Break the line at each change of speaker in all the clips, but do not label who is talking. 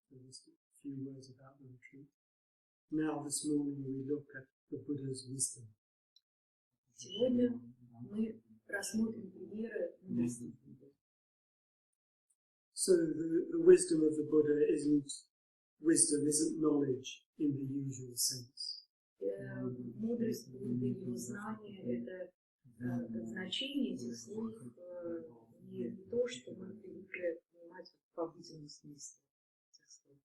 just a few words about the retreat. Now, this morning, we look at the Buddha's wisdom.
Сегодня мы рассмотрим примеры мудрости Будды.
So the wisdom of the Buddha isn't knowledge in the usual sense.
Мудрость Будды, его знание, это значение этих слов не то, что мы привыкли понимать в обыденном смысле этих слов.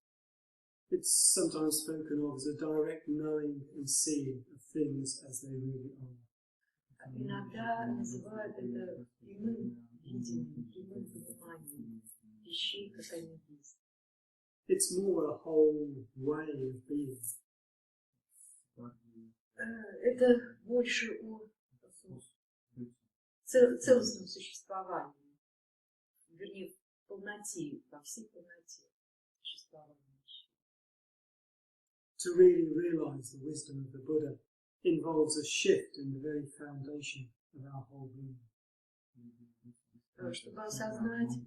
It's sometimes spoken of as a direct knowing and seeing of things as they really are.
Иногда называют это прямым видением, прямым пониманием вещей, как они есть.
It's more a whole way of being.
Это больше о целостном существовании, вернее, в полноте, во всей полноте существования.
To really realize the wisdom of the Buddha involves a shift in the very foundation of our whole being.
Чтобы осознать в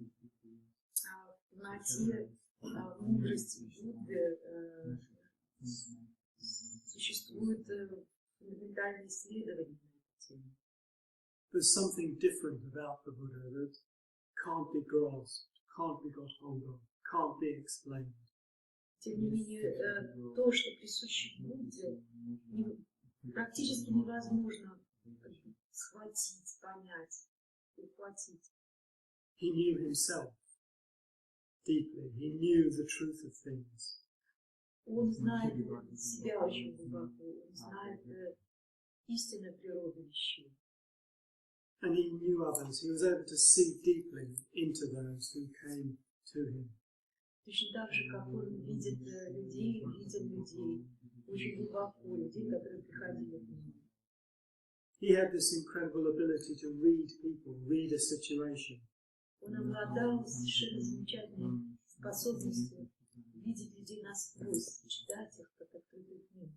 полноте мудрость Будды, существует фундаментальное исследование на эту тему.
There's something different about the Buddha that can't be grasped, can't be got hold of, can't be explained.
Тем не менее, то, что присуще Будде, практически невозможно схватить, понять, ухватить.
He knew himself deeply. He knew the truth of things.
Он знает себя очень глубоко, он знает истинную природу вещей.
And he knew others. He was able to see deeply into those who came to him.
Точно так же, как он видит людей, видел людей очень глубоко, людей, которые приходили к нему.
He had this incredible ability to read people, read a situation.
Он обладал совершенно замечательной способностью видеть людей насквозь, читать их как открытую книгу.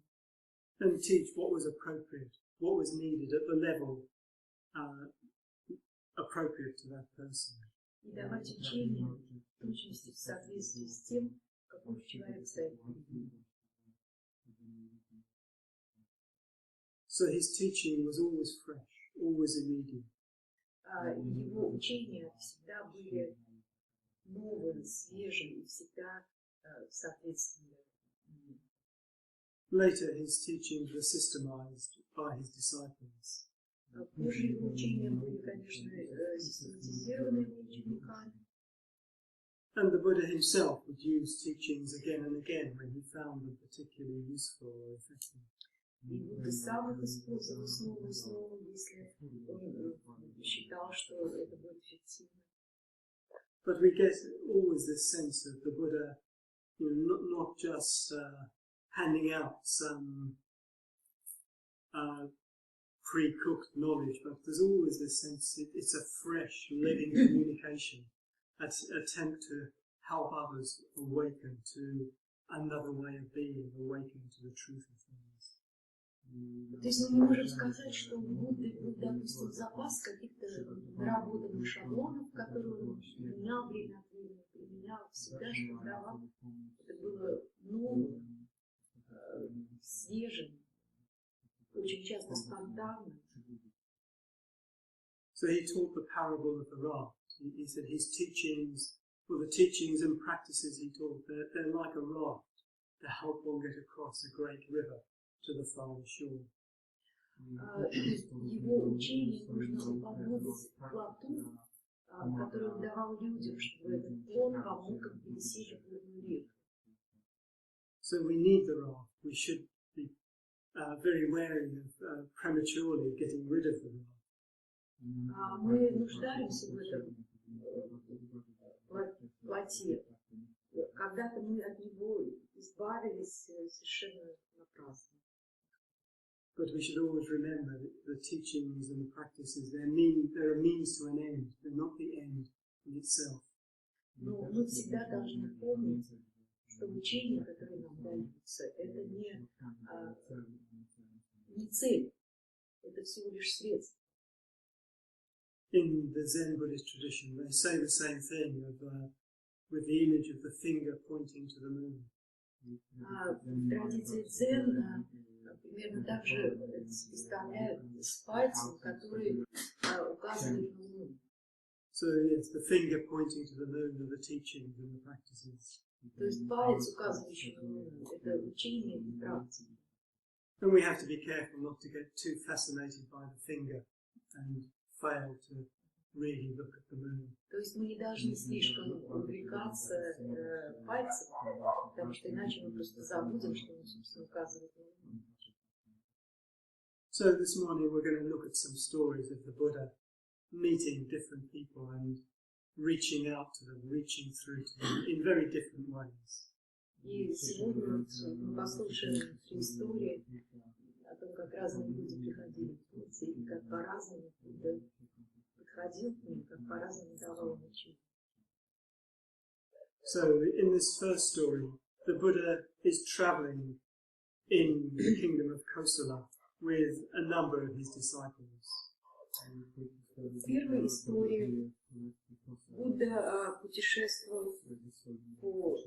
And teach what was appropriate, what was needed at the level appropriate to that person.
И давать учения в точности в соответствии с тем, какой человек стоит перед ним.
So his teaching was always fresh, always immediate.
Его учения всегда были новые, свежие и всегда соответствовали.
Later his teachings were systemized by his disciples.
Позже его учения были, конечно, систематизированы его учениками.
And the Buddha himself would use teachings again and again when he found them particularly useful or effective.
И Будда сам их использовал снова и снова, если он считал, что это будет эффективно.
But we get always this sense of the Buddha, not just handing out some pre-cooked knowledge, but there's always this sense it's a fresh, living communication, an attempt to help others awaken to another way of being, awaken to the truth of things.
То есть мы не можем сказать, что у Будды был, допустим, запас каких-то наработанных шаблонов, которые он применял время от времени, применял всегда, что давал. Это было новым, свежим, очень часто спонтанным.
So he taught the parable of the raft. He said his teachings, the teachings and practices he taught, they're like a raft to help one get across a great river to the farther shore.
Его учение нужно уподобить плоту, который он давал людям, чтобы этот плот помог им пересечь горную реку.
So we need the raft. We should be very wary of prematurely getting rid of the raft.
Мы нуждаемся в этом плоте. Когда-то мы от него избавились совершенно напрасно.
But we should always remember that the teachings and the practices, they're a means to an end. They're not the end in itself.
Но мы всегда должны помнить, что учения, которые нам даются, это не цель, это всего лишь средство.
In the Zen Buddhist tradition, they say the same thing of with the image of the finger pointing to the moon.
В традиции дзен примерно так же представляют с пальцем, который указывает на луну.
So yes, the finger pointing to the moon are the teachings and the practices.
То есть палец, указывающий на луну, это учение и практика.
And we have to be careful not to get too fascinated by the finger and fail to really look at the moon.
То есть мы не должны слишком увлекаться пальцем, потому что иначе мы просто забудем, что он, собственно, указывает на луну.
So this morning we're going to look at some stories of the Buddha meeting different people and reaching out to them, reaching through to them in very different ways.
И сегодня мы послушаем три истории о том, как разные люди приходили к Будде, и как по-разному Будда подходил к ним, как по-разному давал им учения.
So in this first story, the Buddha is traveling in the kingdom of Kosala with a number of his disciples.
В первой истории Будда путешествовал по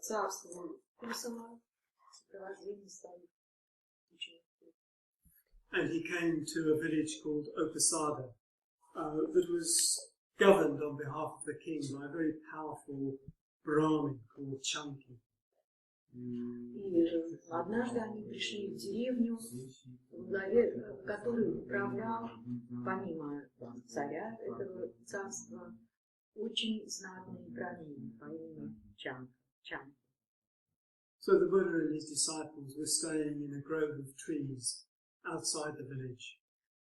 царству Косала в сопровождении своих учеников.
And he came to a village called Opasada that was governed on behalf of the king by a very powerful Brahmin called Chanki.
И однажды они пришли в деревню, в главе которой управлял, помимо царя этого царства, очень знатный брамин по имени Чанки.
So the Buddha and his disciples were staying in a grove of trees outside the village.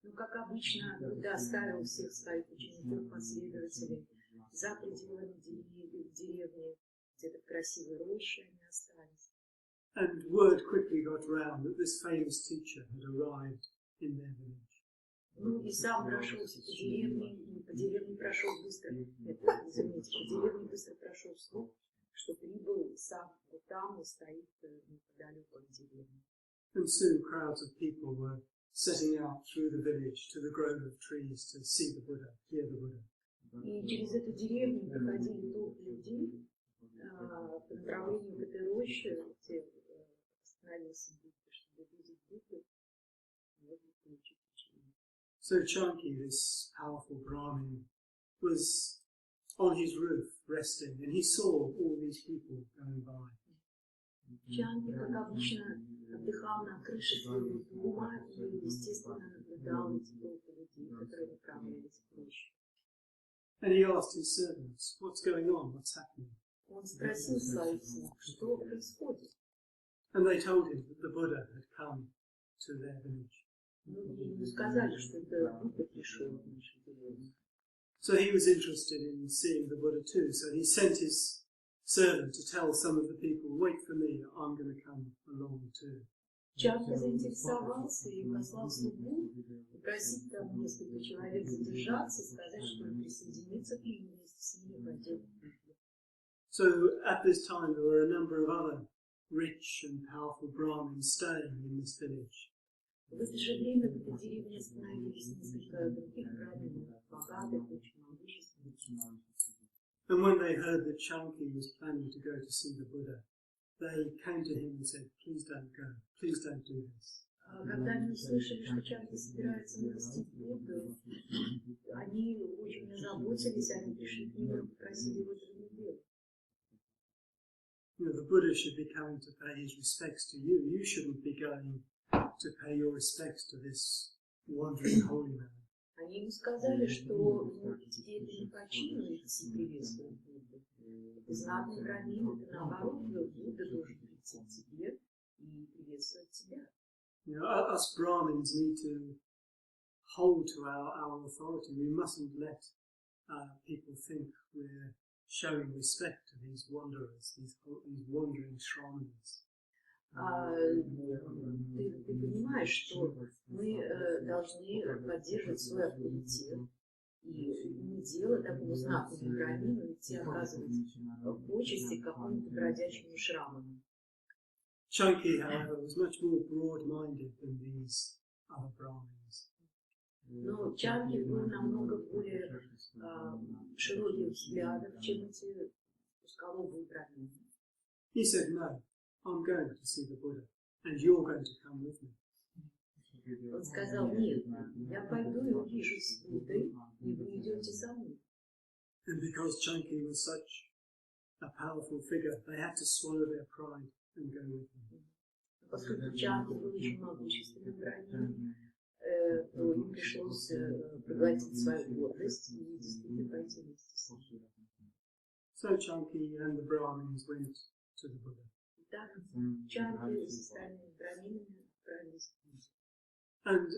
Ну, как обычно, Будда оставил всех своих учеников, последователей за пределами деревни, где-то в красивой роще они остались.
And word quickly got round that this famous teacher had arrived in their village.
Ну, и сам прошелся по деревне, и по деревне прошел быстро, извините, по деревне быстро прошел слух, что прибыл сам вот там и стоит неподалеку от деревни.
And soon crowds of people were setting out through the village to the grove of trees to see the Buddha, hear the Buddha.
И через эту деревню проходили толпы людей по направлению к этой роще, где остановился Будда, чтобы видеть Будду, вот получить учение.
So Chanki, this powerful Brahmin, was on his roof resting, and he saw all these people going by.
Чанки, как обычно, отдыхал на крыше своего дома и, естественно, наблюдал эти толпы людей, которые направлялись к роще.
And he asked his servants, "What's going on? What's happening?"
Он спросил своих слуг, что происходит.
And they told him that the Buddha had come to their village.
Ему сказали, что это Будда пришел в нашу деревню.
So he was interested in seeing the Buddha too. So he sent his servant to tell some of the people, "Wait for me, I'm going to come along too."
Чанки заинтересовался и послал слугу попросить там несколько человек задержаться и сказать, что он присоединится к ним вместе с ними пойдет.
So at this time there were a number of other rich and powerful Brahmins staying in this village.
В это же время в этой деревне остановились несколько других браминов, богатых, очень могущественных.
And when they heard that Chanki was planning to go to see the Buddha, they came to him and said, "Please don't go, please don't do this."
Когда они услышали, что Чанки собирается навестить Будду, они очень озаботились, они пришли к нему и попросили его этого не делать.
You know, the Buddha should be coming to pay his respects to you. You shouldn't be going to pay your respects to this wandering holy man.
Они ему сказали, что тебе это не по чину идти приветствовать Будду. Это знатный брамин, это наоборот, Будда должен прийти к тебе и приветствовать тебя.
You know, us Brahmins need to hold to our authority. We mustn't let people think we're showing respect to these wanderers, these wandering shramans.
Ты понимаешь, что мы должны поддерживать свой авторитет и не делать такому знатному брамину идти оказывать почести какому-то бродячему шраману.
Chanki, however, was much more broad-minded than these other Brahmins.
Но Чанки был намного более широких взглядов, чем эти узколобые брамины.
He said, no, I'm going to see the Buddha, and you're going to come with me.
Он сказал, нет, я пойду и увижусь с Буддой, и вы идете со мной.
And because Chunky was such a powerful figure, they had to swallow their pride and go with him.
Поскольку Чанки был очень могущественным брамином, то им пришлось проглотить свою гордость и действительно пойти вместе с ним.
So Chunky and the Brahmins went to the Buddha.
Так, Чанки с остальными браминами отправились.
And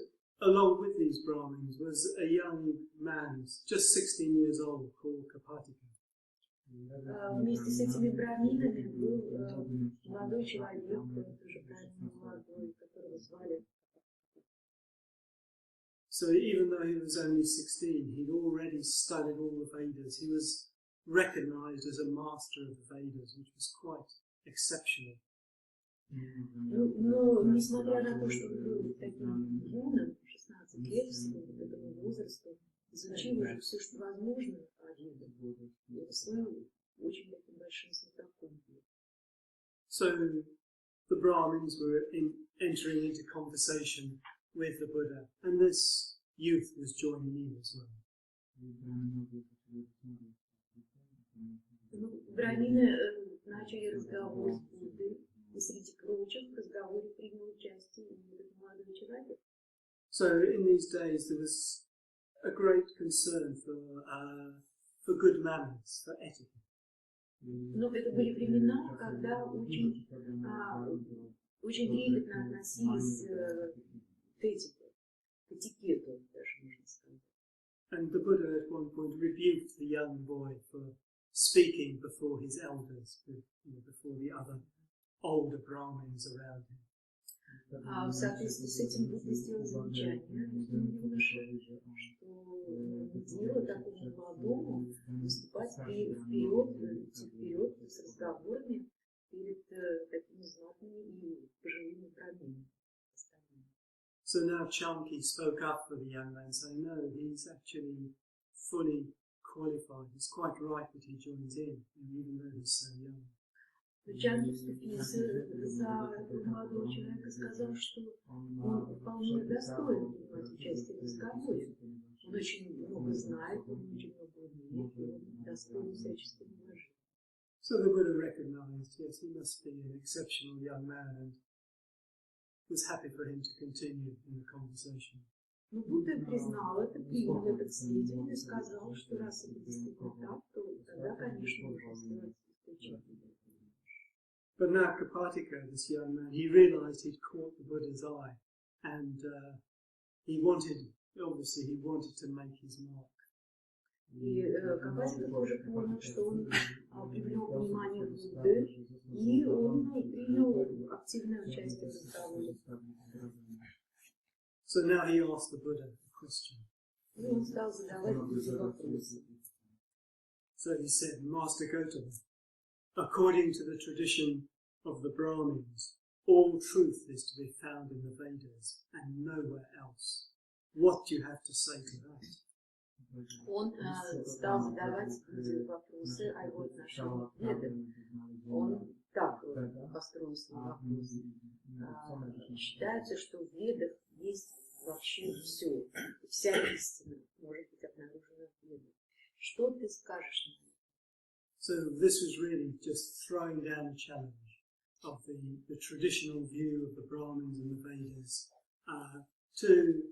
along with these Brahmins was a young man, just 16 years old, called Kapatika.
Вместе с этими браминами был молодой человек, тоже брамин молодой, которого звали.
So even though he was only 16, he'd already studied all the Vedas. He was recognized as a master of the Vedas, which was quite exceptional.
Но, несмотря на то, что он был таким юным, 16 лет всего, к этому возрасту, изучил уже все, что возможно о Ведах, и слыл очень таким большим знатоком.
So the Brahmins were entering into conversation with the Buddha, and this youth was joining in as well.
Брамины начали разговор с Буддой, и среди прочих в разговоре принял участие и этот молодой человек.
So in these days there was a great concern for good manners, for etiquette.
Но это были времена, когда очень трепетно относились к этике, к этикету, даже можно сказать.
And the Buddha at one point rebuked the young boy for speaking before his elders, before the other older Brahmins around him.
В соответствии с этим Будда сделал замечание юноше, что не дело такому молодому выступать вперед, идти вперед с разговорами перед такими знатными и пожилыми браминами.
So now Chunky spoke up for the young man, saying, no, he's actually fully qualified. It's quite right that he joins in, even though he's so young.
Чанки вступился за этого молодого человека, сказал, что он вполне достоин принимать участие в разговоре. Он очень много знает, он очень много умеет, и он достоин всяческого уважения.
So the Buddha recognized, yes, he must be an exceptional young man, and was happy for him to continue in the conversation.
Но Будда признал это, принял это к сведению и сказал, что раз это действительно так, то тогда, конечно, нужно сделать исключение.
But now Kapatika, this young man, he realized he'd caught the Buddha's eye, and he wanted to make his mark.
И Капатика тоже понял, что он привлек внимание Будды, и он принял активное участие в разговоре.
So now he asked the Buddha a question.
И он стал задавать Будде вопросы.
So he said, Master Gautama, according to the tradition of the Brahmins, all truth is to be found in the Vedas and nowhere else. What do you have to say to that?
Он стал задавать Будде вопросы о его отношении к Ведам. Он так построил свой вопрос. Считается, что в Ведах есть вообще все, вся истина может быть обнаружена в Ведах. Что ты скажешь на это?
So this was really just throwing down a challenge of the traditional view of the Brahmins and the Vedas to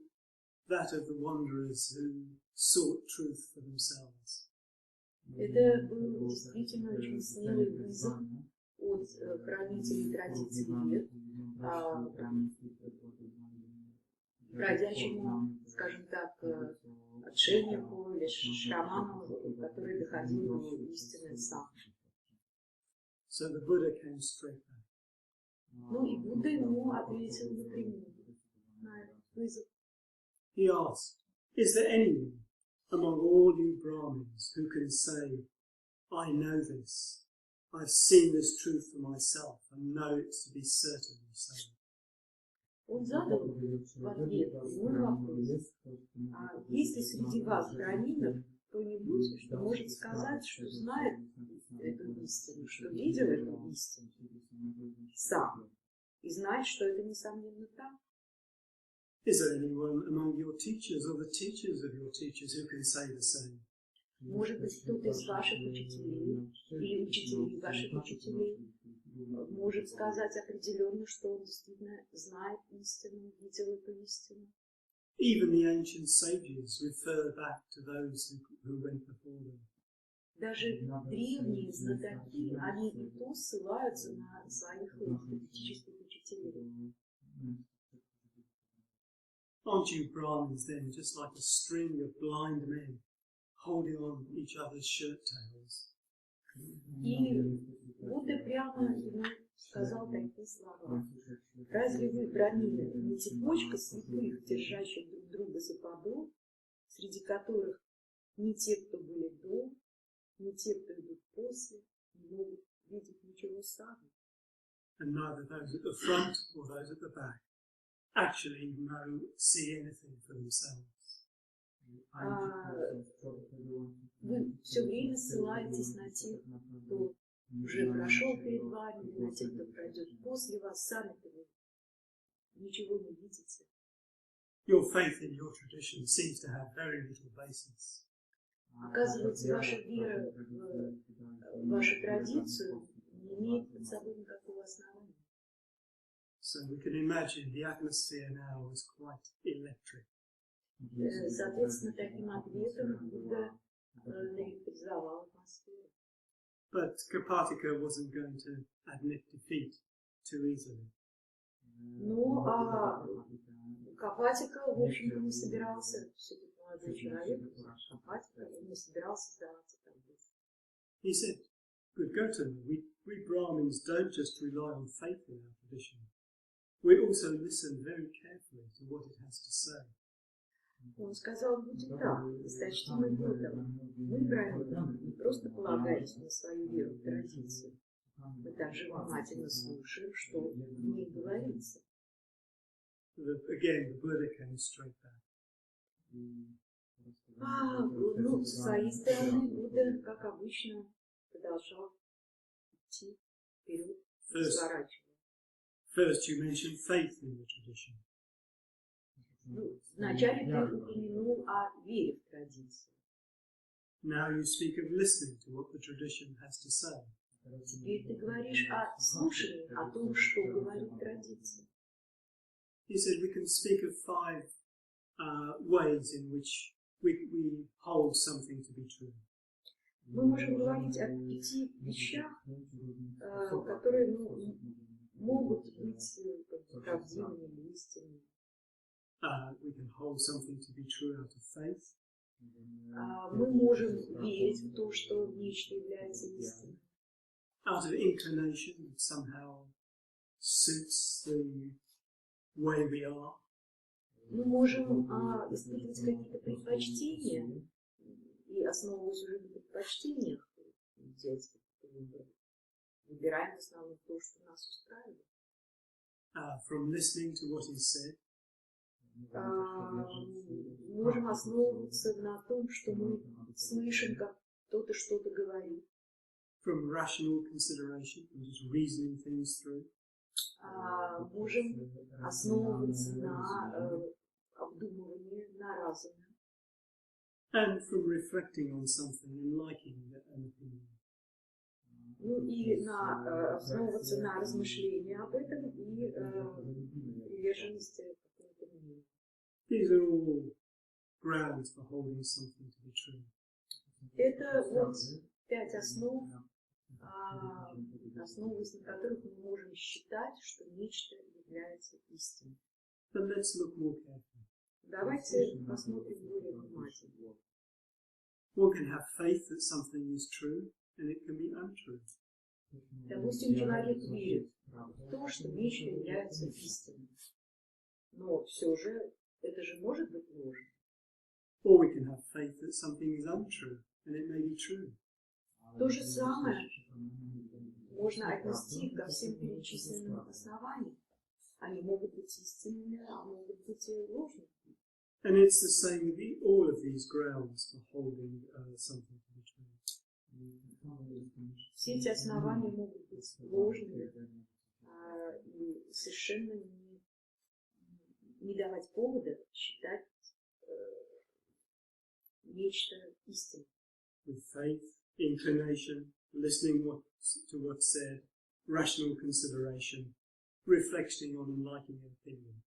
that of the wanderers who sought truth for themselves.
Это был действительно очень смелый вызов от хранителей традиций Вед, бродячему, скажем так, отшельнику или шаману, который доходил до истины сам.
So the Buddha came straight back.
Ну и Будда ему ответил напрямую на этот вызов.
He asked, is there anyone among all you Brahmins who can say, I know this, I've seen this truth for myself and know it to be certainly so?
Он задал в ответ прямой вопрос. Есть ли среди вас браминов кто-нибудь, что может сказать, что знает эту истину, что видел эту истину сам, и знает, что это несомненно так.
Is there anyone among your teachers or the teachers of your teachers who can say the same?
Может быть, кто-то из ваших учителей или учителей ваших учителей может сказать определенно, что он действительно знает истину, видел эту истину.
Even the ancient sages refer back to those who went before them.
Даже древние знатоки, они и то ссылаются на своих буддических учителей.
Aren't you Brahmins then just like a string of blind men holding on each other's shirt tails?
И Будда прямо ему сказал такие слова. Разве вы, брамины, не цепочка слепых, держащих друг друга за подол, среди которых ни те, кто были до, ни те, кто идут после, не могут видеть ничего сами?
And neither those at the front or those at the back actually see anything for themselves.
Вы все время ссылаетесь на тех, кто уже прошел перед вами, или на тех, кто пройдет после вас, сами-то вы ничего не видите.
Your faith in your tradition seems to have very little basis.
Оказывается, ваша вера в вашу традицию не имеет под собой никакого основания.
So we can imagine the atmosphere now was quite electric.
Соответственно, таким ответом Будда наэлектризовал атмосферу.
But Kapataka wasn't going to admit defeat too easily.
Ну, а Капатика, в общем-то, не собирался, все-таки молодой человек, Капатика не собирался сдаваться так быстро.
He said, "Good Gotama, we Brahmins don't just rely on faith in our tradition. We also listen very carefully to what it has to say."
Он сказал, будет так, досточтимый Года, мы, брамины, не просто полагаемся на свою веру в традицию, мы также внимательно слушаем, что в ней говорится.
Again, the Buddha came straight back.
Ну, с своей стороны, Будда, как обычно, продолжал идти вперед, сворачивая.
First, you mentioned faith in the tradition.
Ну, вначале ты упомянул о вере в традицию.
Now you speak of listening to what the tradition has to say.
Теперь ты говоришь о слушании, о том, что говорит традиция.
He said we can speak of 5 ways in which we hold something to be true.
Мы можем говорить о 5 вещах, которые могут быть правдивыми или истинными.
We can hold something to be true out of faith.
Мы можем верить в то, что нечто является истиной.
Out of inclination, it somehow suits the way we are.
Мы можем испытывать какие-то предпочтения и, основываясь уже на предпочтениях, делать какие-то выборы. Выбираем в основном то, что нас устраивает.
From listening to what is said.
Можем основываться на том, что мы слышим, как кто-то что-то говорит.
From rational consideration, just reasoning things through.
Можем основываться на обдумывании, на разуме.
And from reflecting on something and liking an opinion.
Ну и основываться на размышлении об этом и приверженности какому-то мнению.
These are all grounds for holding something to be true.
Это вот 5 основ, основываясь на которых мы можем считать, что нечто является истиной.
But let's look more carefully.
Давайте посмотрим более внимательно.
One can have faith that something is true, and it can be untrue.
Допустим, человек верит в то, что нечто является истиной. Но все же, это же может быть ложью.
Or we can have faith that something is untrue, and it may be true.
То же самое можно отнести ко всем перечисленным основаниям. Они могут быть истинными, а могут быть и ложными.
And it's the same with all of these grounds for holding something to be true.
Все эти основания могут быть ложными и совершенно не давать повода считать нечто истинным.
With faith, inclination, listening to what's said, rational consideration, reflecting on and liking an opinion.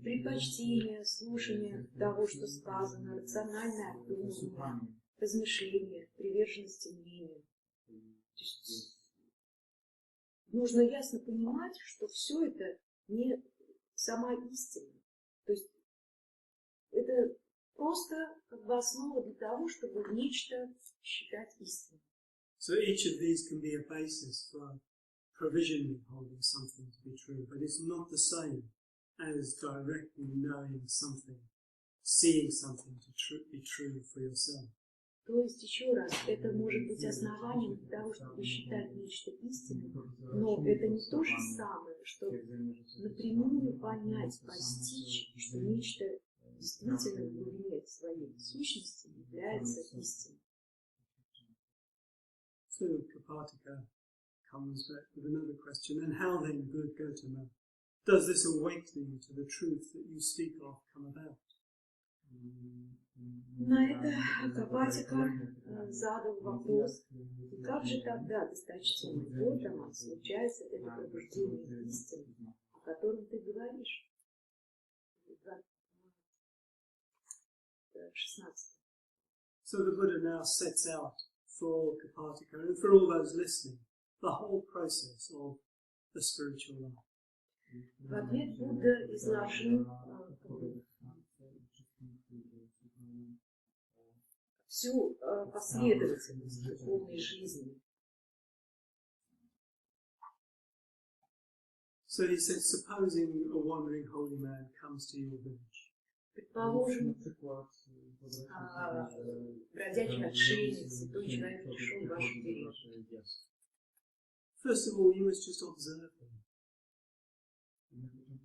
Предпочтение, слушание того, что сказано, рациональное обдумывание, размышление, приверженность мнению. То есть нужно ясно понимать, что все это не сама истина. То есть это просто как бы основа для того, чтобы нечто считать истиной.
So each of these can be a basis for provisionally holding something to be true, but it's not the same as directly knowing something, seeing something to be true for yourself.
То есть, еще раз, это может быть основанием для того, чтобы считать нечто истинным, но это не то же самое, что напрямую понять, постичь, что нечто действительно в глубине своей сущности является истиной.
So Kapataka comes back with another question, and how then, good Gautama, does this awakening to the truth that you speak of come about?
На это Капатика задал вопрос, как же тогда, досточтимый Гоутама, случается это пробуждение истины, о котором ты говоришь? 16.
So the Buddha now sets out for Kapataka and for all those listening the whole process of the spiritual life.
В ответ Будда изложил всю последовательность духовной жизни.
So he said, supposing a wandering holy man comes to your village.
Предположим, бродячий отшельник, святой человек пришел в вашу деревню.
First of all, you must just observe him.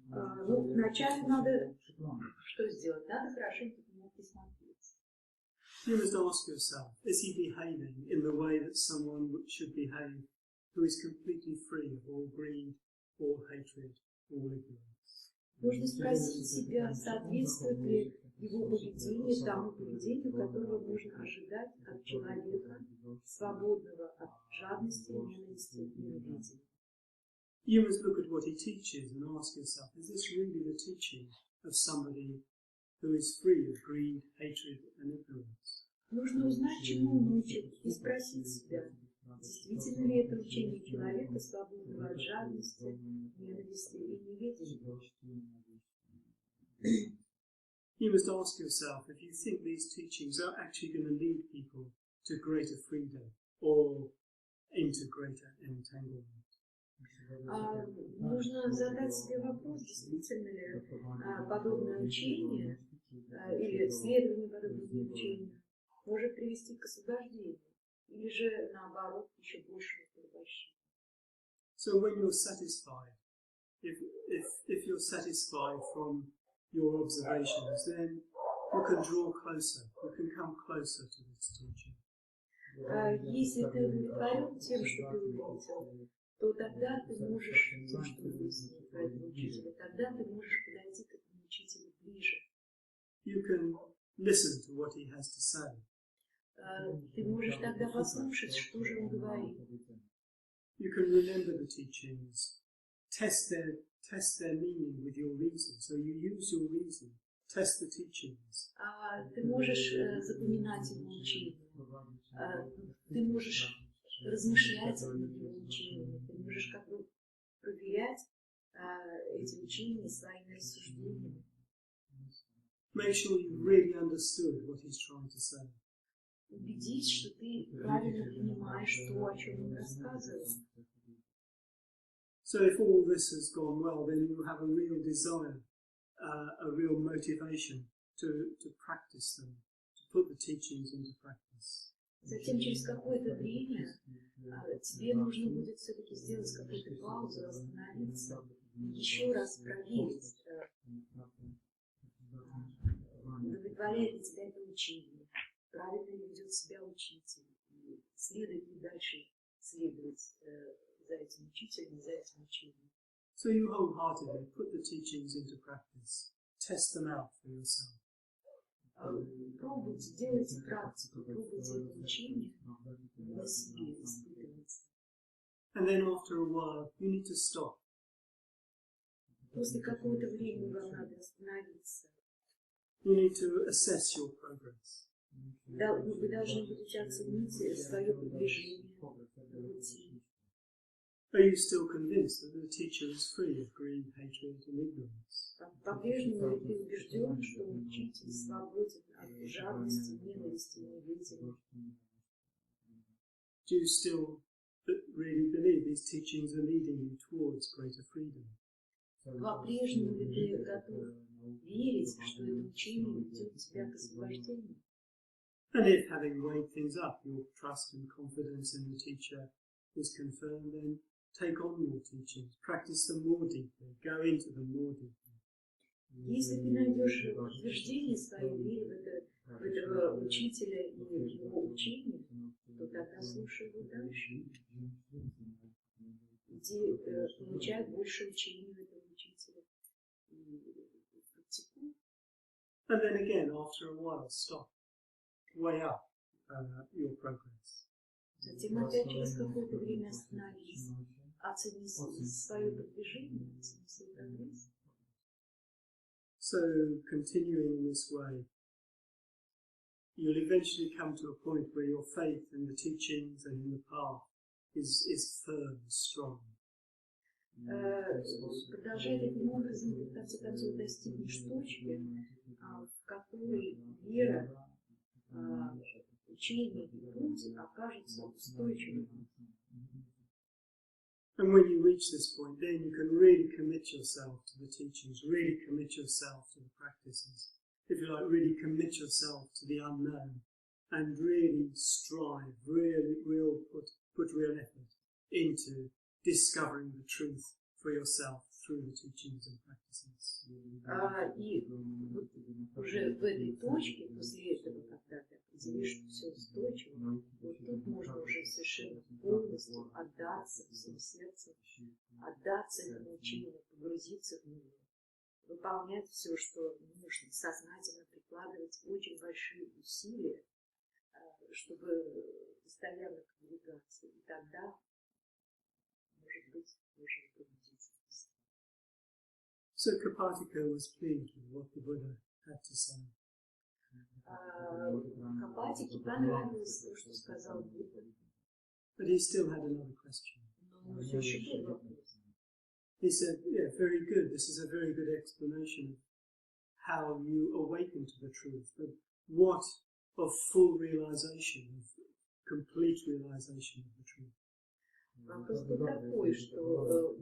Ну, вначале надо что сделать? Надо хорошенько к нему присмотреться.
You must ask yourself, is he behaving in the way that someone should behave who is completely free of all greed, all hatred, all ignorance?
Нужно спросить себя, соответствует ли его поведение тому поведению, которого можно ожидать от человека, свободного от жадности, ненависти и неведения.
You must look at what he teaches and ask yourself, is this really the teaching of somebody who is free of greed, hatred and ignorance?
Нужно узнать, чему он учит, и спросить себя, действительно ли это учение человека, свободного от жадности, ненависти и неведения.
You must ask yourself if you think these teachings are actually going to lead people to greater freedom or into greater entanglement.
Нужно задать себе вопрос, действительно ли подобное учение или следование подобного учения может привести к освобождению, или же, наоборот, еще большему порабощению.
So when you're satisfied, if you're satisfied from your observations, then you can draw closer, you can come closer to this teaching.
Если ты удовлетворен тем, что ты увидел, то тогда ты можешь, тем, что ты выяснил про этого учителя, тогда ты можешь подойти к этому учителю ближе.
You can listen to what he has to say.
Ты можешь тогда послушать, что же он говорит.
You can remember the teachings, test their meaning with your reason. So you use your reason, test the teachings.
Ты можешь запоминать его учение. Ты можешь размышлять над его учениями. Ты можешь как бы проверять эти учения своими рассуждениями.
Make sure you really understood what he's trying to say.
Убедись, что ты правильно понимаешь то, о чем он рассказывает.
So if all this has gone well, then you have a real desire, a real motivation to practice them, to put the teachings into practice.
Затем через какое-то время тебе нужно будет все-таки сделать какую-то паузу, остановиться и еще раз проверить, удовлетворяет ли тебя это учение, правильно ли ведет себя учитель, и следует ли дальше следовать за этим учителем, за этим учением.
So you wholeheartedly put the teachings into practice, test them out for yourself.
Пробуйте, делайте практику, пробуйте это учение на себе, испытывайте.
And then after a while, you need to stop.
После какого-то времени вам надо остановиться.
You need to assess your progress.
Да, вы должны будете оценить свое продвижение в пути.
Are you still convinced that the teacher is free of greed, hatred, and ignorance?
По-прежнему ли ты убежден, что учитель свободен от жадности, ненависти и неведения?
Do you still really believe these teachings are leading you towards greater freedom?
По-прежнему ли ты готов верить, что это учение ведет тебя к освобождению?
And if, having weighed things up, your trust and confidence in the teacher is confirmed, then take on more teachings, practice them more deeply, go into them more deeply.
Если ты найдешь подтверждение своей веры в этого учителя и в его учение, то тогда слушай его дальше. Иди, получай больше учений этого учителя и практикуй.
And then again, after a while, stop, weigh up your progress.
Затем опять через какое-то время остановись, оцени свое продвижение, оцени свой прогресс.
So, continuing in this way, you'll eventually come to a point where your faith in the teachings and in the path is firm, strong.
Продолжай таким образом, ты в конце концов достигнешь точки, в которой вера, учение и путь окажутся устойчивыми.
And when you reach this point, then you can really commit yourself to the teachings, really commit yourself to the practices. If you like, really commit yourself to the unknown and really strive, put real effort into discovering the truth for yourself through the teachings and practices.
И уже в этой точке, после этого, когда ты определишь, что все устойчиво, вот тут можно уже совершенно полностью отдаться всем сердцем, отдаться этому учению, погрузиться в него, выполнять все, что нужно, сознательно прикладывать очень большие усилия, чтобы постоянно продвигаться. И тогда, может быть, можно пробудиться.
So Kapatika was pleased with what the Buddha had to say.
Капатике понравилось то, что сказал Будда.
But he still had another question.
Но все еще был вопрос.
He said, yeah, very good. This is a very good explanation of how you awaken to the truth. But what of full realization, of complete realization of the truth?
Вопрос был такой, что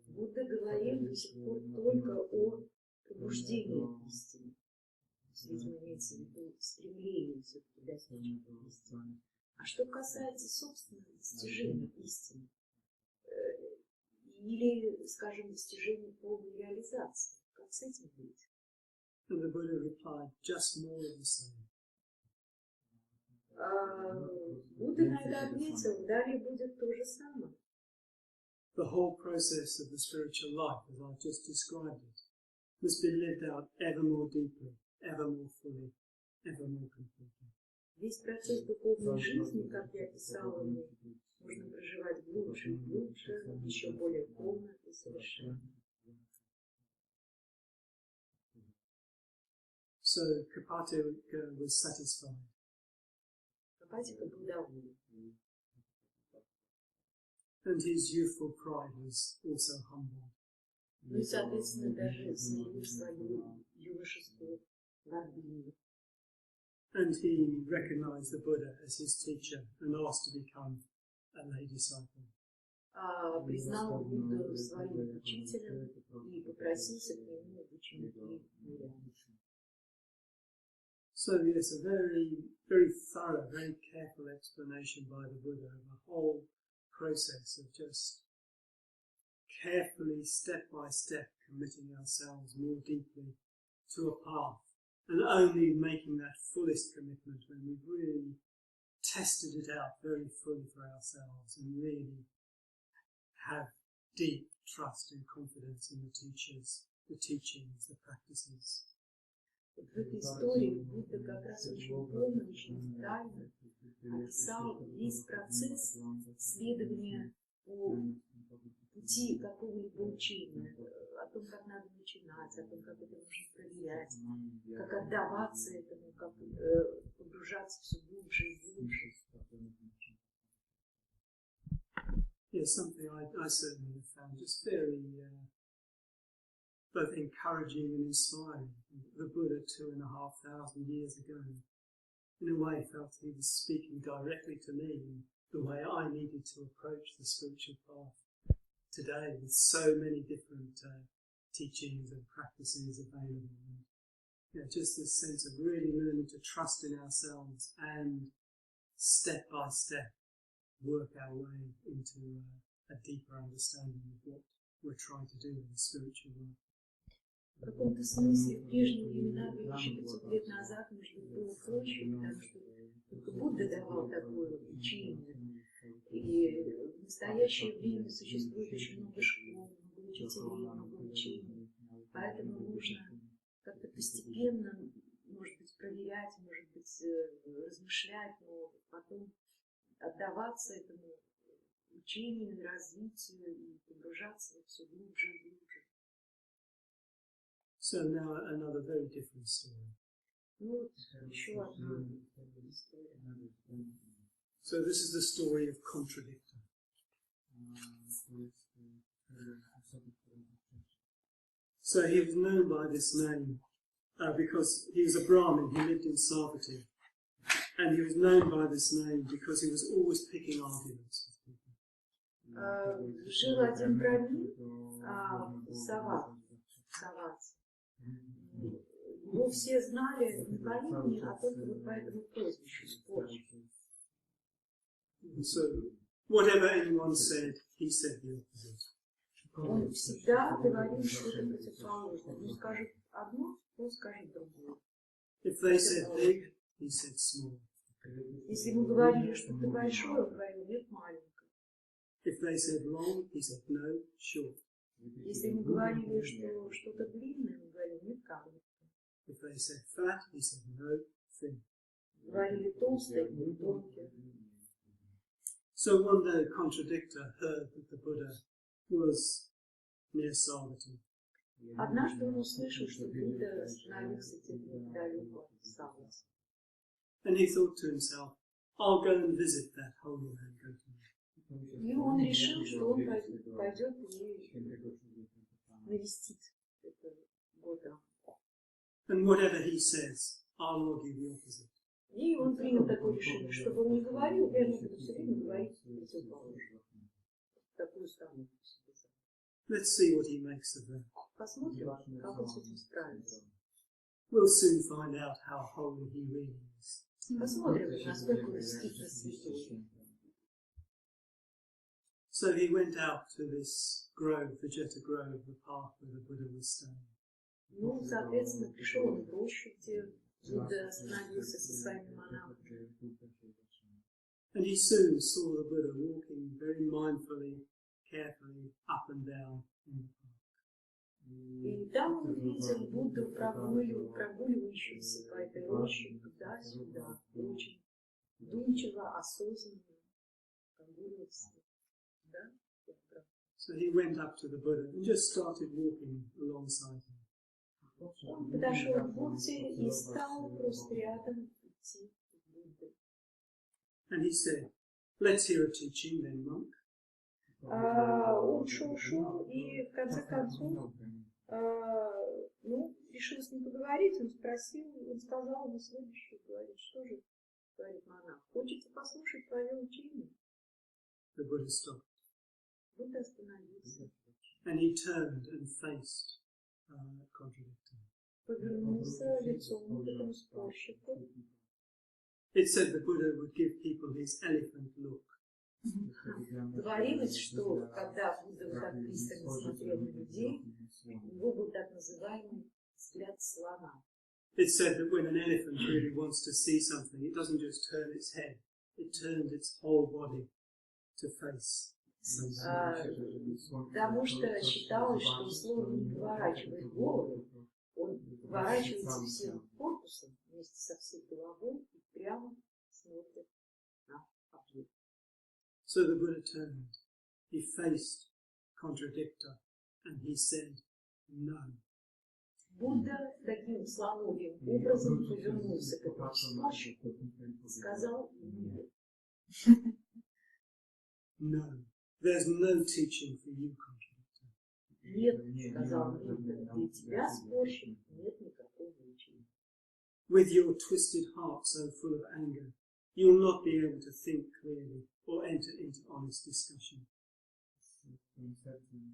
Будда говорил до сих пор только о пробуждении истины. Видимо, имеется в виду стремление все-таки достичь истины. А что касается собственного достижения истины, или, скажем, достижения полной реализации, как с этим быть?
And the Buddha replied, just more of the same.
Будда на это ответил, далее будет то же самое.
The whole process of the spiritual life, as I've just described it, must be lived out ever more deeply, ever more fully, ever more completely.
Весь процесс духовной жизни, как я описала, можно проживать глубже и глубже, еще более полно и совершенно.
So Kapatika was satisfied.
Капатика был доволен.
And his youthful pride was also humbled.
Ну и, соответственно, даже смирил свою юношескую гордыню.
And he recognized the Buddha as his teacher and asked to become a lay disciple.
Признал Будду своим учителем и попросился к нему в ученики миряне.
So yes, a very, very thorough, very careful explanation by the Buddha of the whole process of just carefully, step by step, committing ourselves more deeply to a path And only making that fullest commitment when we've really tested it out very fully for ourselves and really have deep trust and confidence in the teachers, the teachings, the practices.
В этой истории Будда как раз очень полно, очень детально описал весь процесс следования по пути какого-либо учения, о том, как надо начинать, о том, как это нужно проверять, как отдаваться этому, как погружаться все глубже и глубже.
Yeah, something I certainly have found just very both encouraging and inspiring. The Buddha 2,500 years ago, in a way, felt he was speaking directly to me in the way I needed to approach the spiritual path today, with so many different teachings and practices available. And, you know, just this sense of really learning to trust in ourselves and step by step work our way into a deeper understanding of what we're trying to do in the spiritual world.
В каком-то смысле в прежние времена, 1500 лет назад, может быть, было проще, потому что только Будда давал такое учение. И в настоящее время существует очень много школ, много учителей, много учений. Поэтому нужно как-то постепенно, может быть, проверять, может быть, размышлять, но потом отдаваться этому учению, развитию и погружаться все глубже и глубже.
So now another very different story.
Ну вот еще одна история.
So this is the story of contradictor. So he was known by this name because he was a Brahmin, he lived in Savatthi. And he was known by this name because he was always picking arguments with people.
Жил один брамин, Сават. Его все знали не по имени, а только вот по этому прозвищу, спорщик.
So, whatever anyone said, he said the opposite.
Он всегда говорил что-то противоположное. Он скажет одно, он скажет другое.
If they said big, he said small.
Если ему говорили что-то большое, он говорил нет, маленькое.
If they said long, he said no, short.
Если ему говорили что-то длинное, он говорил нет, короткое.
If they said fat, he said no, thin.
Говорили толстое, нет, тонкое.
So one day a contradictor heard that the Buddha was near Savatthi.
Однажды он услышал, что Будда остановился где-то недалеко от Саватthi.
And he thought to himself, I'll go and visit that holy man Gotama.
И он решил, что он пойдет и навестит это года.
And whatever he says, I'll argue the opposite.
И он принял такое решение, чтобы он не говорил, я буду все время говорить противоположное. Такую сторону.
Let's see what he makes of that.
Посмотрим, как он с этим справится.
We'll soon find out how holy he really is.
Посмотрим, насколько он действительно святой.
So he went out to this grove, the Jeta Grove, the path where the Buddha was staying.
Ну, соответственно, пришел он в рощу, где Будда остановился со своими монахами.
And he soon saw the Buddha walking very mindfully, carefully, up and down in the park.
И там он видел Будду прогуливающегося по этой роще туда-сюда, очень вдумчиво, осознанно прогуливался. Да?
So he went up to the Buddha and just started walking alongside him.
Он подошел к Будде и стал просто рядом идти к Будде.
And he said, let's hear a teaching then, monk.
Он шел, и в конце концов, решил с ним поговорить, он сказал ему следующее, говорит, что же, говорит монах, хочется послушать твое учение?
The Buddha stopped.
Будда остановился.
And he turned and faced contradictor.
Повернулся лицом к этому спорщику.
It said the Buddha would give people his elephant look.
Говорилось, что когда Будда вот так пристально смотрел на людей, у него был так называемый взгляд слона.
It's said that when an elephant really wants to see something, it doesn't just turn its head, it turns its whole body to face something.
Потому что считалось, что слон не поворачивает голову, он поворачивается всем корпусом вместе со всей головой и прямо смотрит на объект.
So the Buddha turned, he faced contradictor, and he said, no.
Будда таким слоновьим образом повернулся к этому спорщику и сказал нет.
No, there's no teaching for you, contradictor.
Нет, сказал Будда, для тебя, спорщик, нет никакого учения.
With your twisted heart so full of anger, you will not be able to think clearly or enter into honest discussion.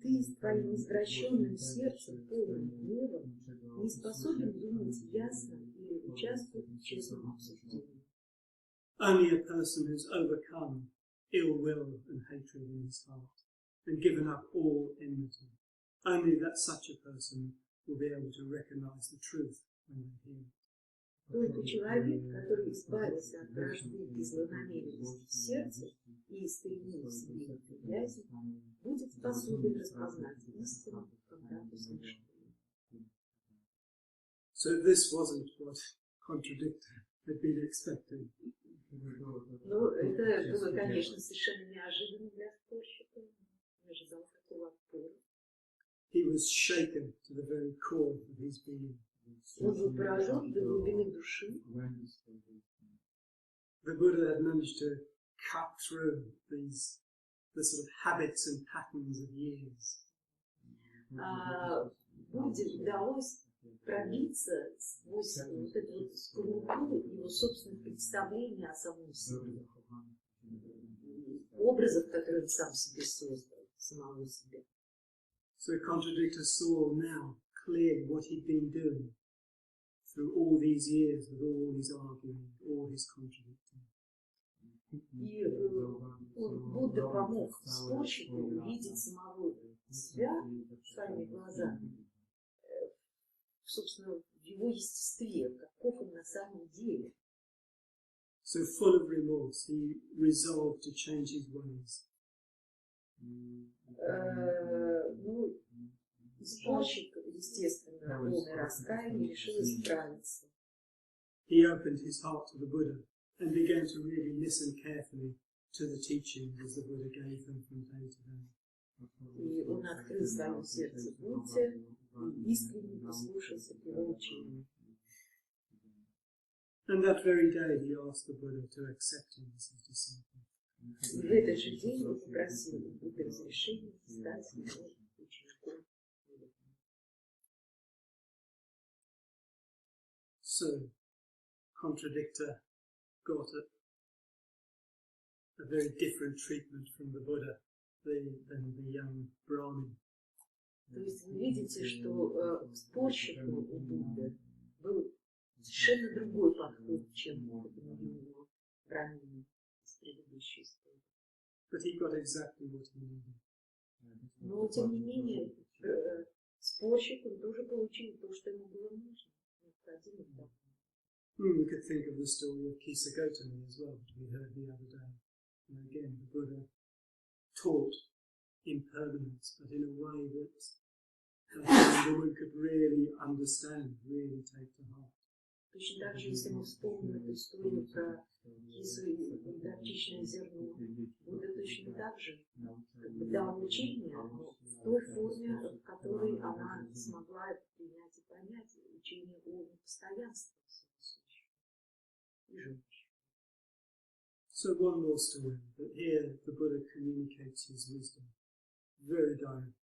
Ты с твоим извращенным сердцем, полным гневом, не способен думать ясно или участвовать в честном обсуждении.
Only a person who's overcome ill will and hatred in his heart and given up all enmity, only that such a person will be able to recognize the truth when they hear it.
Только человек, который избавился от вражды и злонамеренности в сердце и истребил в себе неприязнь, будет способен распознать истину, когда услышит ее.
So this wasn't what contradictor had been expecting.
Ну, это было, конечно, совершенно неожиданно для спорщика. Не ожидал такого отпора.
He was shaken to the very core of his being.
Он был поражен до глубины души.
The Buddha had managed to cut through the sort of habits and patterns of years.
Будде удалось пробиться сквозь вот эту вот скорлупу его собственных представлений о самом себе, образов, которые он сам себе создал, самого себя.
So contradictor saw now clearly what he'd been doing through all these years with all his arguing, all his contradicting.
И Будда помог спорщику увидеть самого себя своими глазами, собственно, в его естестве, каков он на самом деле.
So full of remorse, he resolved to change his ways.
Ну, спорщик, естественно, полный раскаяния, решил исправиться.
He opened his heart to the Buddha and began to really listen carefully to the teachings as the Buddha gave them from day to day.
И он открыл свое сердце Будде и искренне послушался к его учению.
And that very day he asked the Buddha to accept him as his disciple.
И в этот же день он попросил у Будды разрешения стать его учеником.
So, contradictor got a very different treatment from the Buddha than the young Brahmin.
То есть вы видите, что спорщику у Будды был совершенно другой подход, чем у юного брамина из предыдущей истории.
But he got exactly what he needed.
Но, тем не менее, спорщик он тоже получил то, что ему было нужно. Необходимо.
We could think of the story of Kisa Gautami as well, which we heard the other day. And again, the Buddha taught impermanence, but in a way that a woman could really understand, really take to heart.
Точно так же, если мы вспомним эту историю про кису и горчичное зерно, Будда точно так же дал учение, но в той форме, в которой она смогла это принять и понять, учение о непостоянстве и женщин.
So one more story, but here the Buddha communicates his wisdom very directly.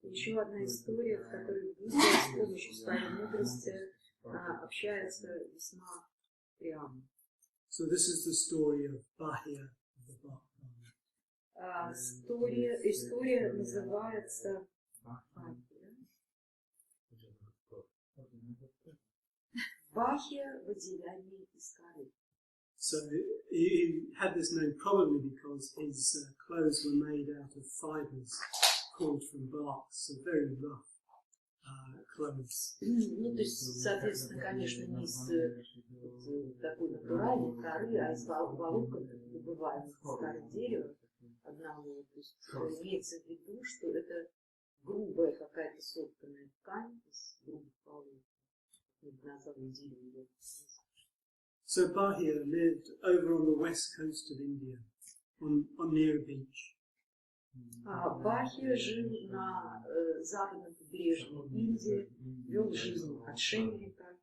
Еще одна история, в которой Будда с помощью своей мудрости общается весьма прямо.
So this is the story of Bahii, the Bhakti.
История называется Бахия в одеянии из коры.
So he had this name probably because his clothes were made out of fibers pulled from bark, so very rough. clothes.
Ну, то есть, соответственно, конечно, не из такой натуральной коры, а из волокон, добываемых из коры дерева одного. То есть имеется в виду, что это грубая какая-то сотканная ткань из грубых волокон. Динозавры дерева.
So Bахия lived over on the west coast of India, on near a beach.
Бахия жил на западном побережье Индии, вел жизнь отшельника.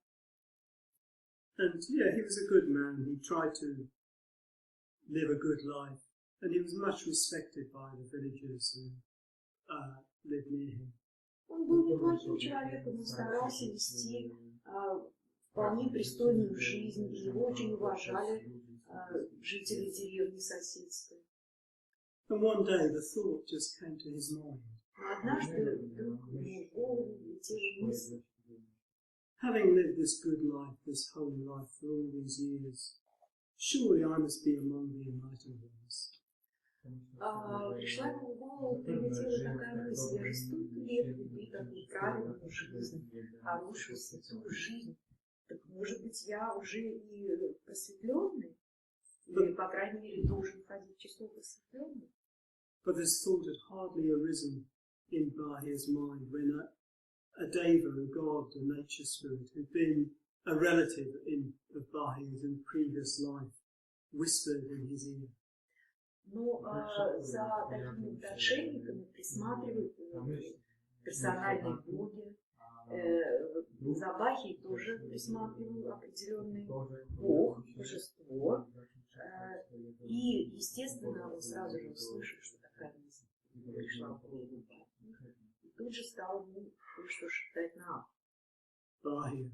And yeah, he was a good man. He tried to live a good life, and he was much respected by the villagers who lived near him.
Он был неплохим человеком, он старался вести вполне пристойную жизнь, и его очень уважали жители деревни соседской.
And one day the thought just came to his mind.
Однажды вдруг ему в голову летела мысль.
Having lived this good life, this holy life for all these years, surely I must be among the enlightened ones.
Пришла ему в голову, прилетела такая мысль. Я же столько лет веду такую правильную жизнь, хорошую, святую жизнь. Так может быть, я уже и просветленный? Или, по крайней мере, должен входить в число просветленных?
But this thought had hardly arisen in Bahia's mind when a deva, a god, a nature spirit, who'd been a relative of Bahia's in previous life, whispered in his ear.
Но за такими отшельниками присматривают персональные боги. За Бахией тоже присматривают определенный бог, божество. И, естественно, он сразу же услышал, что такая мысль пришла в голову. И тут же стал ему кое-что шептать на ухо.
Bахia,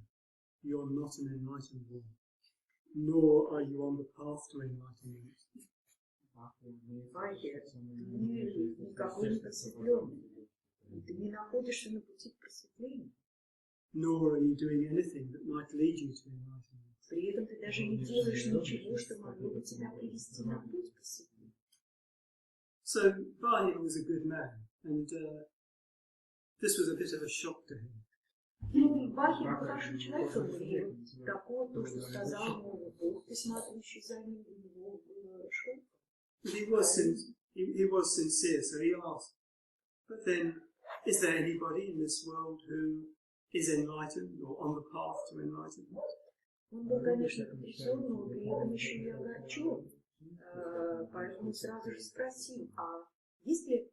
you're not an enlightened one, nor are you on the path to enlightenment.
Бахия, ты никакой не просветленный, и ты не находишься на пути к просветлению.
Nor are you doing anything that might lead you to enlightenment.
При этом ты даже не делаешь ничего, что могло бы тебя привести на путь просветления.
So Bахia was a good man, and this was a bit of a shock to him.
Ну, Бахия был хорошим человеком, и такое, то, что сказал ему Бог, присматривающий за ним, у него было шоком.
He was sincere, so he asked, but then, is there anybody in this world who is enlightened or on the path to enlightenment?
Он был, конечно, потрясен, но при этом еще и огорчен. Поэтому он сразу же спросил, а есть ли,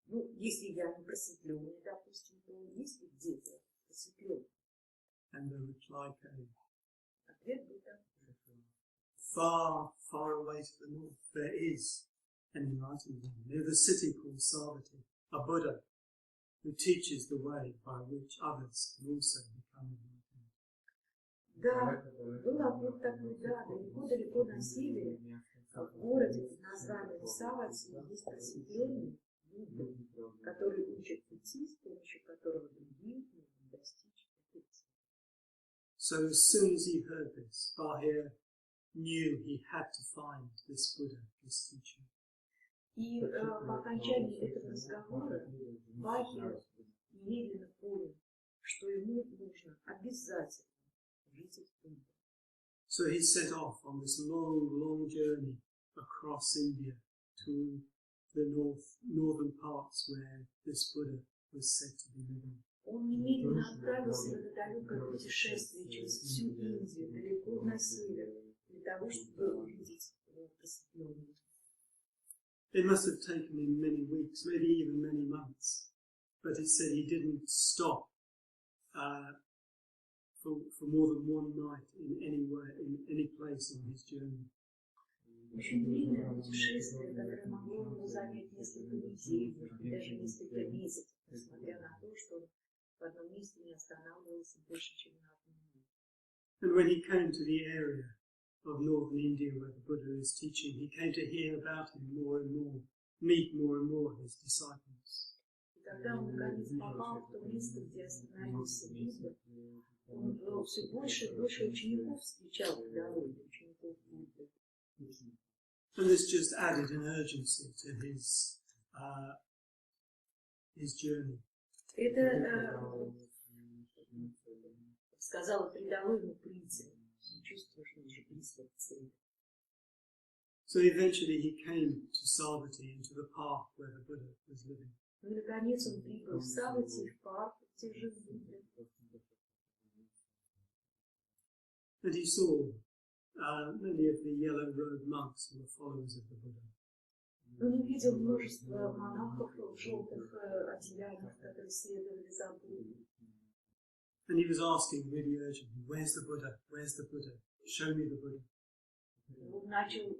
ну, если я не просветленный, допустим, то есть ли где-то просветленный?
And the reply came.
Ответ был такой.
Far, far away to the north, there is an enlightened one near the city called Savatthi, a Buddha, who teaches the way by which others can also become enlightened.
Да, был ответ такой, да, далеко-далеко на севере, в городе под названием Саватthi, есть просветленный Будда, который учит пути, с помощью которого другие могут достичь этой цели.
So as soon as he heard this, Bahia knew he had to find this Buddha, this teacher.
И по окончании этого разговора Бахия немедленно понял, что ему нужно обязательно видеть Будду.
So he set off on this long, long journey across India to the northern parts where this Buddha was said to be living.
Он немедленно отправился в это далекое путешествие через всю Индию, далеко на север, для того, чтобы увидеть просветленного.
It must have taken him many weeks, maybe even many months, but he said he didn't stop for more than one night in any place on his journey.
Очень длинное путешествие, которое могло ему занять несколько недель, может быть, даже несколько месяцев, несмотря на то, что он в одном месте не останавливался больше, чем на одну ночь.
And when he came to the area of northern India where the Buddha is teaching, he came to hear about him more and more, meet more and more his disciples.
И когда он наконец попал в то место, где остановился Будда, он все больше и больше учеников встречал по дороге, учеников Будды.
And this just added an urgency to his journey.
Это, сказала, придало ему призму. Чувство, что он уже близко к цели.
So eventually he came to Savatthi and to the path where the Buddha was living.
Ну и наконец он прибыл в Саватthi, в парк, где жил Будда.
And he saw many of the yellow-robed monks who were followers of the Buddha.
Он увидел множество монахов в желтых одеяниях, которые следовали за Буддой.
And he was asking really urgently, "Where's the Buddha? Where's the Buddha? Show me the Buddha."
Он начал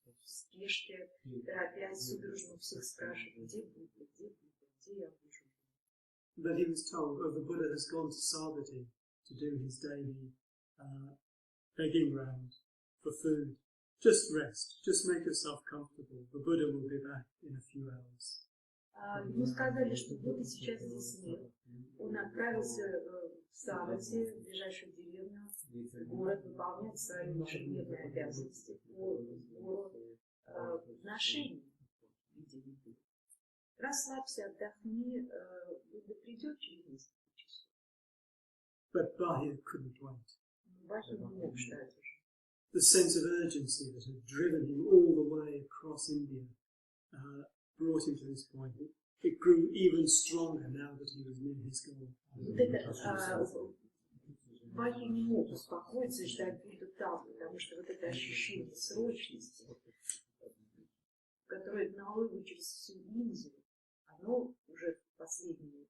в спешке, торопясь, судорожно всех спрашивать, где Будда, где Будда, где я вижу.
But he was told, "Oh, the Buddha has gone to Savatthi to do his daily begging round for food. Just rest, just make yourself comfortable. The Buddha will be back in a few hours."
Ему сказали, что Будда сейчас здесь нет. Он отправился в Саватthi, в ближайшую деревню, в город, выполнять свои ежедневные обязанности по сбору подношений в виде еды. Расслабься, отдохни, Будда придет через несколько часов.
But Bахии couldn't wait.
Бахии не мог ждать уже.
The sense of urgency that had driven him all the way across India brought him to this point. It grew even stronger now that he was near his goal.
Вот это Бахии не мог успокоиться и ждать Будду там, потому что вот это ощущение срочности, которое гнало его через всю Индию, оно уже в последние,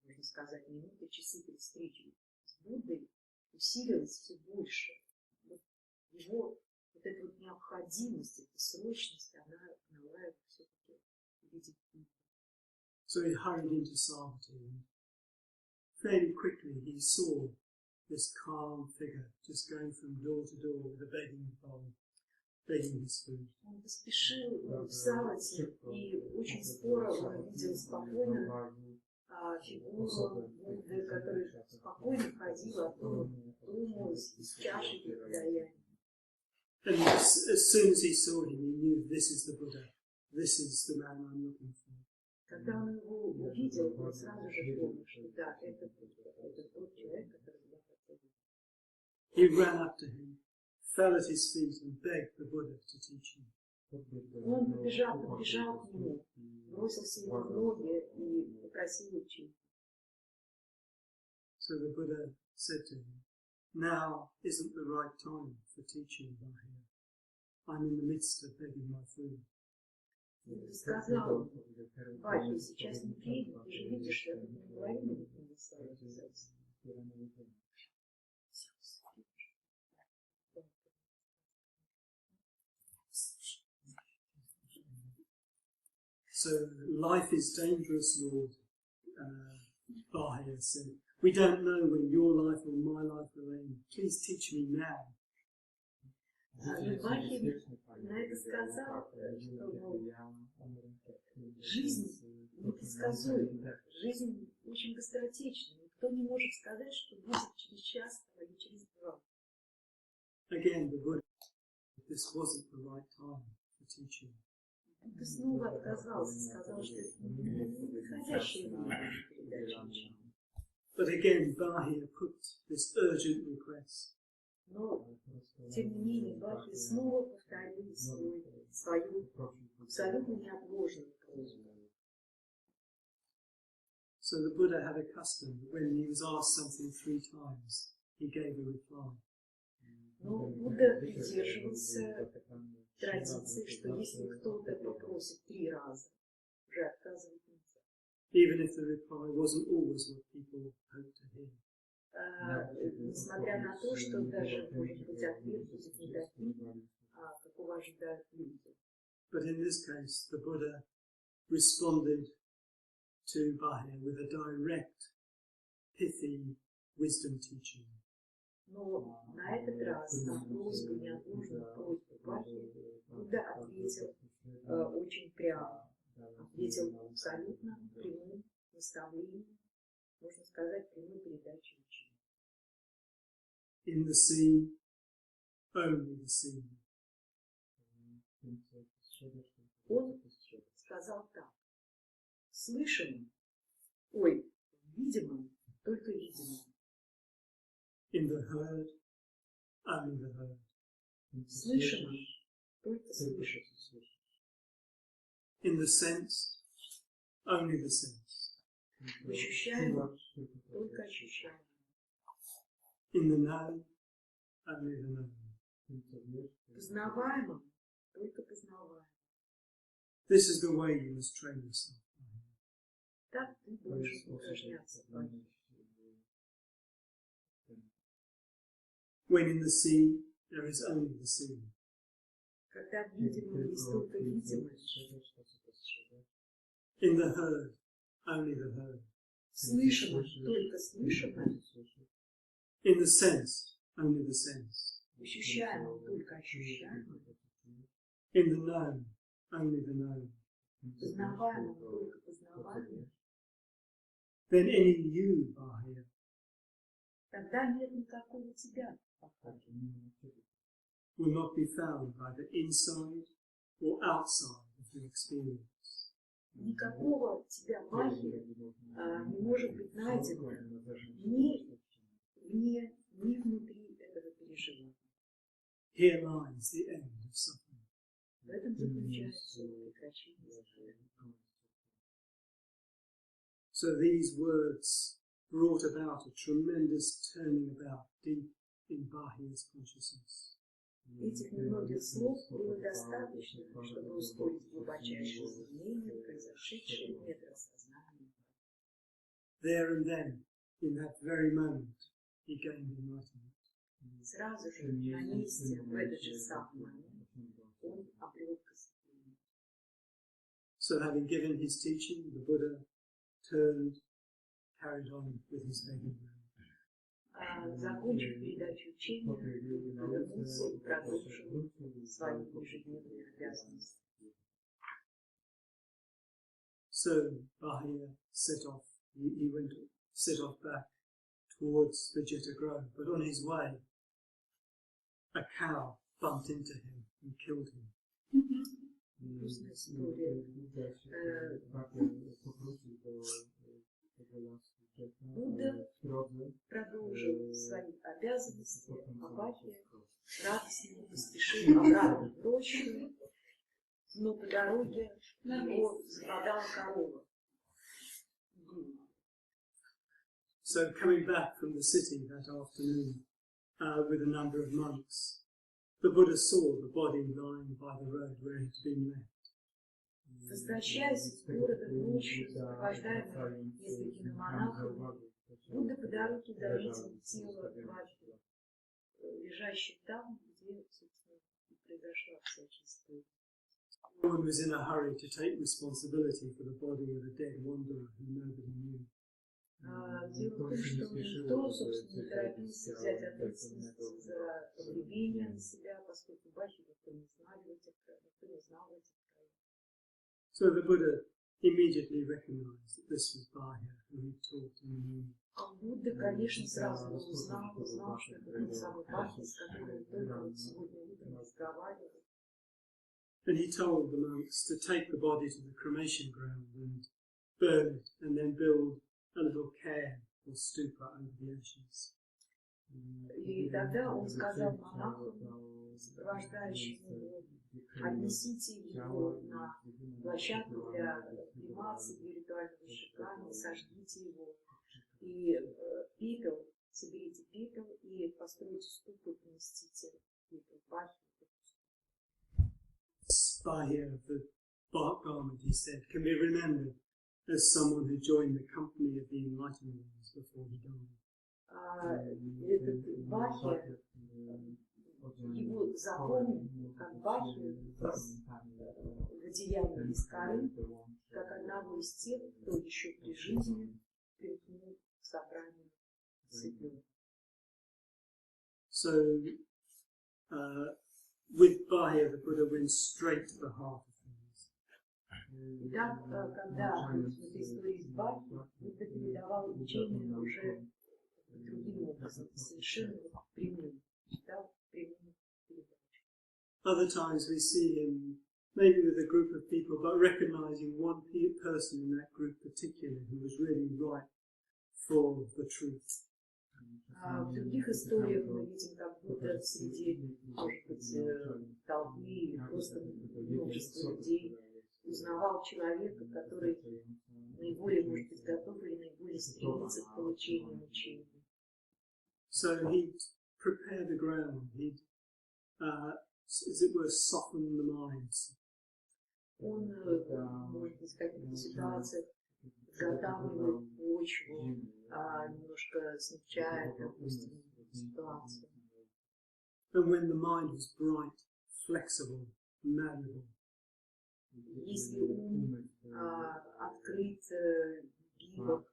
можно сказать, минуты, часы перед встречей с Буддой усилилось все больше. Вот его вот эта вот необходимость, эта срочность, она гнала его все-таки увидеть Будду.
So he hurried into Savatthi, and fairly quickly he saw this calm figure just going from door to door with a begging bowl, begging his food.
Он поспешил в Саватthi, и очень скоро он увидел спокойную фигуру Будды, который спокойно ходил от дома к дому с чашей для подаяния.
And as soon as he saw him, he knew this is the Buddha. This is the man I'm looking for.
Когда он его увидел, он сразу же понял, что да, это тот человек, который я хотел.
He ran up to him, fell at his feet and begged the Buddha to teach him.
Он подбежал к нему, бросился ему в ноги и попросил учить.
So the Buddha said to him, "Now isn't the right time for teaching Bahii. I'm in the midst of begging my food."
Сказал, Бахии, сейчас не время, ты же видишь, что я тут наполовину не предоставляю.
So life is dangerous, Lord, Bahii said. We don't know when your life or my life will end. Please teach me now.
Бахии на это сказал, что жизнь непредсказуема, жизнь очень быстротечна. Никто не может сказать, что будет через час или через два.
Again, the Buddha, this wasn't the right time for teaching.
Ты снова отказался, сказал, что это неподходящее время передачи учения.
But again, Bahii put this urgent request.
Но, тем не менее, Бахии снова повторили свою абсолютно неотложную просьбу.
So the Buddha had a custom that when he was asked something 3 times, he gave a reply.
Но Будда придерживался традиции, что если кто-то попросит 3 раза, уже отказывать нельзя.
Even if the reply wasn't always what people hoped to hear.
Несмотря на то, что даже, может быть, ответ будет не таким, какого ожидают люди.
But in this case, the Buddha responded to Bahii with a direct, pithy wisdom teaching.
Но на этот раз на просьбу, неотложную просьбу Бахии, Будда ответил очень прямо. Ответил абсолютно прямым наставлением, можно сказать, прямой передачей учения.
In the sea, only the sea.
Он сказал так: слышим Ой, видимым, только видимым.
In the heard, only the heard.
Слышимым, только слышим.
In the sense, only the sense.
Ощущаемым, только ощущаемым.
In the known, only the known.
Познаваемым, только познаваемым.
This is the way you must train yourself.
Так ты должен упражняться в Бахии.
When in the sea, there is only the sea.
Когда в видимом есть только видимость,
In the heard, only the heard.
в слышимом только слышимое,
In the sensed, only the sense.
в ощущаемом только ощущаемое,
In the known, only the known.
в познаваемом только познаваемое,
Then any you, Bahia,
тогда нет никакого тебя, Бахии.
will not be found either inside or outside of the experience.
Никакого тебя, Бахии, не может быть найдено ни вне, ни внутри этого переживания.
Here lies the end of suffering.
В этом заключается прекращение страданий.
So these words brought about a tremendous turning about deep in Bahia's consciousness.
Этих немногих слов было достаточно, чтобы ускорить глубочайшее изменение, произошедшее в метросознании.
There and then, in that very moment, he gained enlightenment.
Сразу же, на месте, в этот же самый момент, он обрел просветление.
So having given his teaching, the Buddha turned, carried on with his begging round.
Закончив передачу учения, повернулся и продолжил свои ежедневные обязанности.
So Bahia set off. He set off back towards the Jetta Grove, but on his way, a cow bumped into him and killed him.
Грустная история. Будда продолжил свои обязанности, а Бахия радостно поспешил обратно в рощу, но по дороге его забодала корова.
So coming back from the city that afternoon with a number of monks, the Buddha saw the body lying by the road where it had been left.
Возвращаясь из города ночью, сопровождаемый несколькими монахами, Будда по дороге заметил тело Бахии, лежащее там, где, собственно, и произошла вся эта история.
No one was in a hurry to take responsibility for the body of a dead wanderer whom nobody knew.
Дело в том, что никто, собственно, не торопился взять ответственность за погребение на себя, поскольку Бахи никто не знал в этих краях.
So the Buddha immediately recognized that this was Bahia who he taught in the morning.
А Будда, конечно, сразу узнал, что это тот самый Бахи, с которым только вот сегодня утром разговаривал.
And he told the monks to take the body to the cremation ground and burn it, and then build a little cairn or stupa over the ashes.
И тогда он сказал монахам, сопровождающим его, отнесите его на площадку для кремации, для ритуального сжигания, сожгите его, и пепел, соберите пепел и постройте ступу, и поместите пепел Бахи.
Bahia of the bark garment, he said, can be remembered as someone who joined the company of the enlightened ones before he died.
Этот Бахи, его запомнили как Бахи в одеянии из коры, как одного из тех, кто еще при жизни примкнул к собранию светлых.
So, with Bahia, the Buddha went straight to the heart of things.
Итак, когда в этой истории с Бахи, Будда передавал учения уже другим образом, совершенно прямым, читал прямую передачу.
Other times we see him maybe with a group of people, but recognizing one person in that group particularly who was really right for the truth.
В других историях мы видим, как будто среди, может быть, толпы или просто множества людей узнавал человека, который наиболее, может быть, готов или наиболее стремится к получению учения.
So he'd prepare the ground, he'd, as it were, soften the minds.
Он, может быть, в каких-то ситуациях подготавливает почву, немножко смягчает, допустим, ситуацию.
And when the mind was bright, flexible, malleable,
если ум открыт, гибок,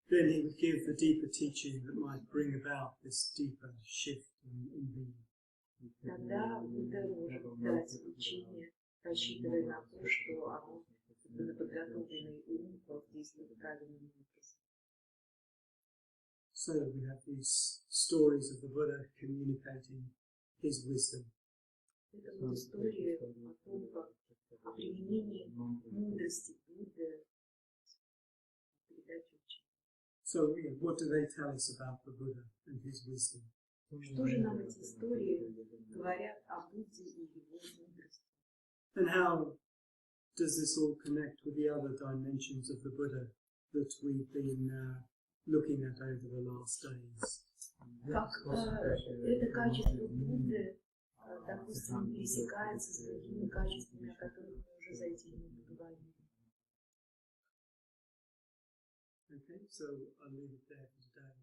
then he would give the deeper teaching that might bring about this deeper shift in being.
тогда Будда может дать учение, рассчитывая на то, что оно на подготовленный ум воздействует правильным образом.
So we have these stories of the Buddha communicating his wisdom.
Это вот история о том, как о применении мудрости Будды в передаче учения.
So what do they tell us about the Buddha and his wisdom?
Что же нам эти истории говорят о Будде и его мудрости?
And how does this all connect with the other dimensions of the Buddha that we've been looking at over the last days?
Как это качество Будды, допустим, пересекается с другими качествами, о которых мы уже за эти минуты говорили.
Okay, so I'll leave it there for today.